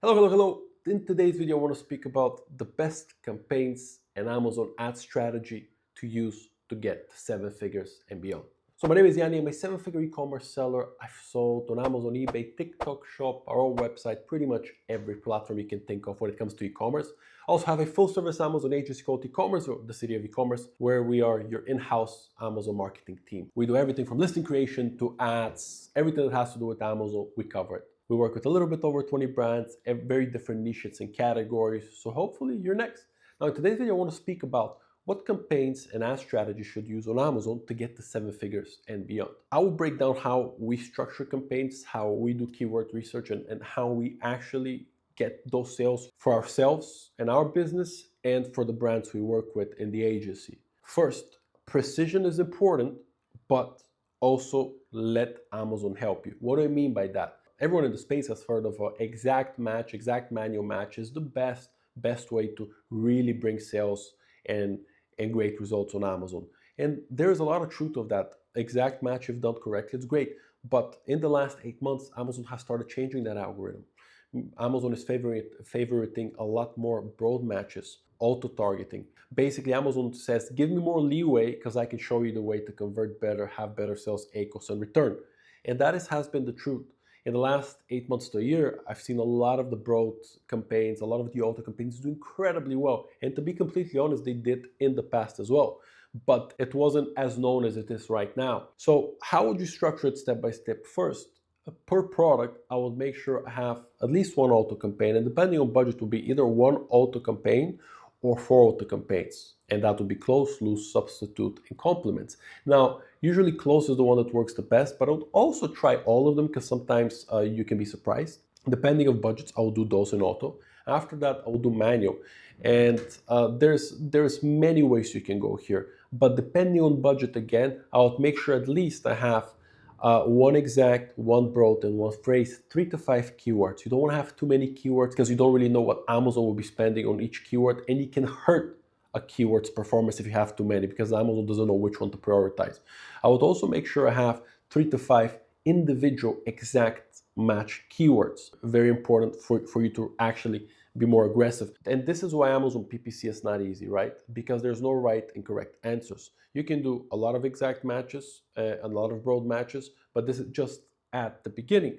Hello, hello, hello. In today's video, I want to speak about the best campaigns and Amazon ad strategy to use to get to seven figures and beyond. So my name is Yanni. I'm a seven-figure e-commerce seller. I've sold on Amazon, eBay, TikTok Shop, our own website, pretty much every platform you can think of when it comes to e-commerce. I also have a full-service Amazon agency called E-commerce, or the City of E-commerce, where we are your in-house Amazon marketing team. We do everything from listing creation to ads, everything that has to do with Amazon, we cover it. We work with a little bit over 20 brands, very different niches and categories. So hopefully you're next. Now in today's video, I want to speak about what campaigns and ad strategies should use on Amazon to get to seven figures and beyond. I will break down how we structure campaigns, how we do keyword research, and how we actually get those sales for ourselves and our business and for the brands we work with in the agency. First, precision is important, but also let Amazon help you. What do I mean by that? Everyone in the space has heard of exact match, exact manual match is the best way to really bring sales and great results on Amazon. And there's a lot of truth of that. Exact match, if done correctly, it's great. But in the last 8 months, Amazon has started changing that algorithm. Amazon is favoriting a lot more broad matches, auto targeting. Basically, Amazon says, give me more leeway because I can show you the way to convert better, have better sales, ACOS, and return. And that has been the truth. In the last 8 months to a year, I've seen a lot of the broad campaigns, a lot of the auto campaigns do incredibly well. And to be completely honest, they did in the past as well. But it wasn't as known as it is right now. So how would you structure it step by step? First, per product, I would make sure I have at least one auto campaign. And depending on budget, will be either one auto campaign or four auto campaigns. And that would be close, loose, substitute, and complements. Now, usually close is the one that works the best, but I would also try all of them because sometimes you can be surprised. Depending on budgets, I will do those in auto. After that, I will do manual. And there's many ways you can go here. But depending on budget, again, I would make sure at least I have one exact, one broad, and one phrase, 3 to 5 keywords. You don't want to have too many keywords because you don't really know what Amazon will be spending on each keyword, and it can hurt a keyword's performance if you have too many because Amazon doesn't know which one to prioritize. I would also make sure I have 3 to 5 individual exact match keywords. Very important for you to actually be more aggressive. And this is why Amazon PPC is not easy, right? Because there's no right and correct answers. You can do a lot of exact matches, a lot of broad matches, but this is just at the beginning.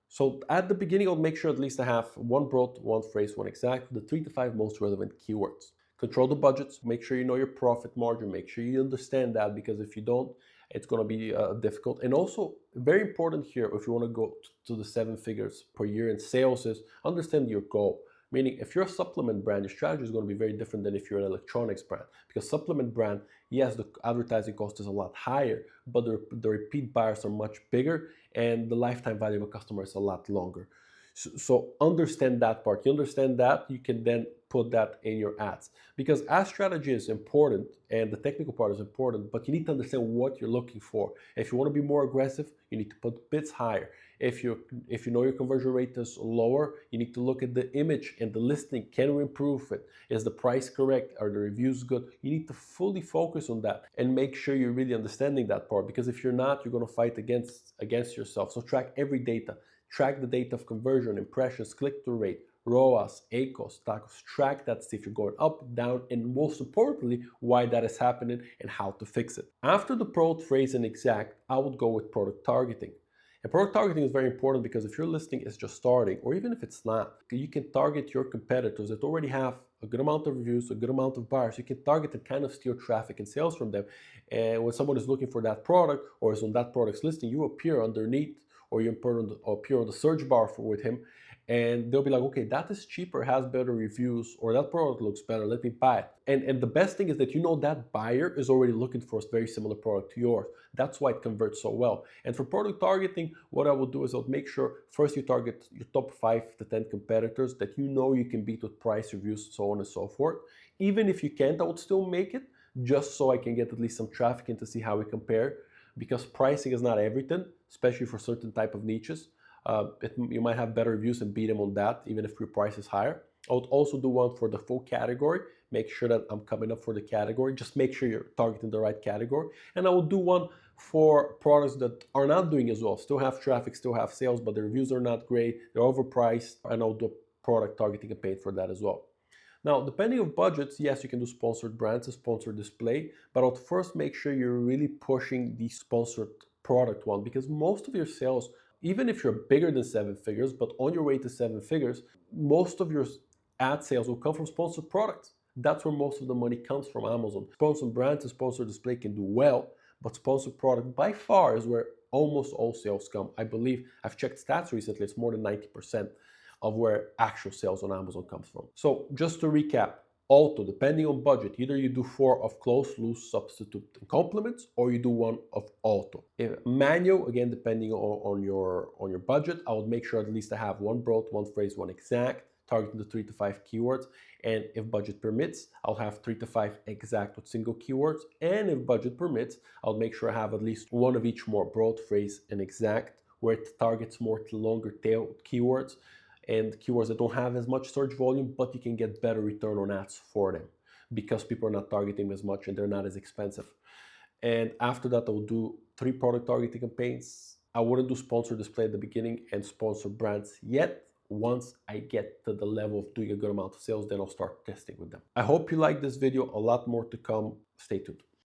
So at the beginning, I'll make sure at least I have one broad, one phrase, one exact, the 3 to 5 most relevant keywords. Control the budgets, make sure you know your profit margin, make sure you understand that, because if you don't, it's going to be difficult. And also, very important here, if you want to go to the 7 figures per year in sales, is understand your goal. Meaning, if you're a supplement brand, your strategy is going to be very different than if you're an electronics brand. Because supplement brand, yes, the advertising cost is a lot higher, but the repeat buyers are much bigger, and the lifetime value of a customer is a lot longer. So understand that part. You understand that, you can then put that in your ads. Because ad strategy is important and the technical part is important, but you need to understand what you're looking for. If you want to be more aggressive, you need to put bids higher. If you know your conversion rate is lower, you need to look at the image and the listing. Can we improve it? Is the price correct? Are the reviews good? You need to fully focus on that and make sure you're really understanding that part, because if you're not, you're going to fight against yourself. So track every data. Track the data of conversion, impressions, click-through rate, ROAS, ACOS, TACOS. Track that, see if you're going up, down, and most importantly, why that is happening and how to fix it. After the broad, phrase, and exact, I would go with product targeting. And product targeting is very important because if your listing is just starting, or even if it's not, you can target your competitors that already have a good amount of reviews, a good amount of buyers. You can target and kind of steal traffic and sales from them. And when someone is looking for that product or is on that product's listing, you appear underneath, or you appear on the search bar with him, and they'll be like, okay, that is cheaper, has better reviews, or that product looks better, let me buy it. And the best thing is that you know that buyer is already looking for a very similar product to yours. That's why it converts so well. And for product targeting, what I will do is I'll make sure first you target your top 5 to 10 competitors that you know you can beat with price, reviews, so on and so forth. Even if you can't, I would still make it just so I can get at least some traffic and to see how we compare, because pricing is not everything, especially for certain type of niches. You might have better reviews and beat them on that, even if your price is higher. I would also do one for the full category, make sure that I'm coming up for the category, just make sure you're targeting the right category. And I will do one for products that are not doing as well, still have traffic, still have sales, but the reviews are not great, they're overpriced, and I'll do product targeting campaign for that as well. Now, depending on budgets, yes, you can do sponsored brands and sponsored display, but I'll first make sure you're really pushing the sponsored product one, because most of your sales, even if you're bigger than 7 figures, but on your way to 7 figures, most of your ad sales will come from sponsored products. That's where most of the money comes from Amazon. Sponsored brands and sponsored display can do well, but sponsored product by far is where almost all sales come. I believe, I've checked stats recently, it's more than 90% of where actual sales on Amazon comes from. So just to recap, auto, depending on budget, either you do 4 of close, loose, substitute, and complements, or you do 1 of auto. If manual, again, depending on your budget, I would make sure at least I have 1 broad, 1 phrase, 1 exact, targeting the 3 to 5 keywords. And if budget permits, I'll have 3 to 5 exact with single keywords. And if budget permits, I'll make sure I have at least 1 of each more broad, phrase, and exact, where it targets more to longer tail keywords and keywords that don't have as much search volume, but you can get better return on ads for them because people are not targeting them as much and they're not as expensive. And after that, I will do 3 product targeting campaigns. I wouldn't do sponsored display at the beginning and sponsored brands yet. Once I get to the level of doing a good amount of sales, then I'll start testing with them. I hope you liked this video. A lot more to come. Stay tuned.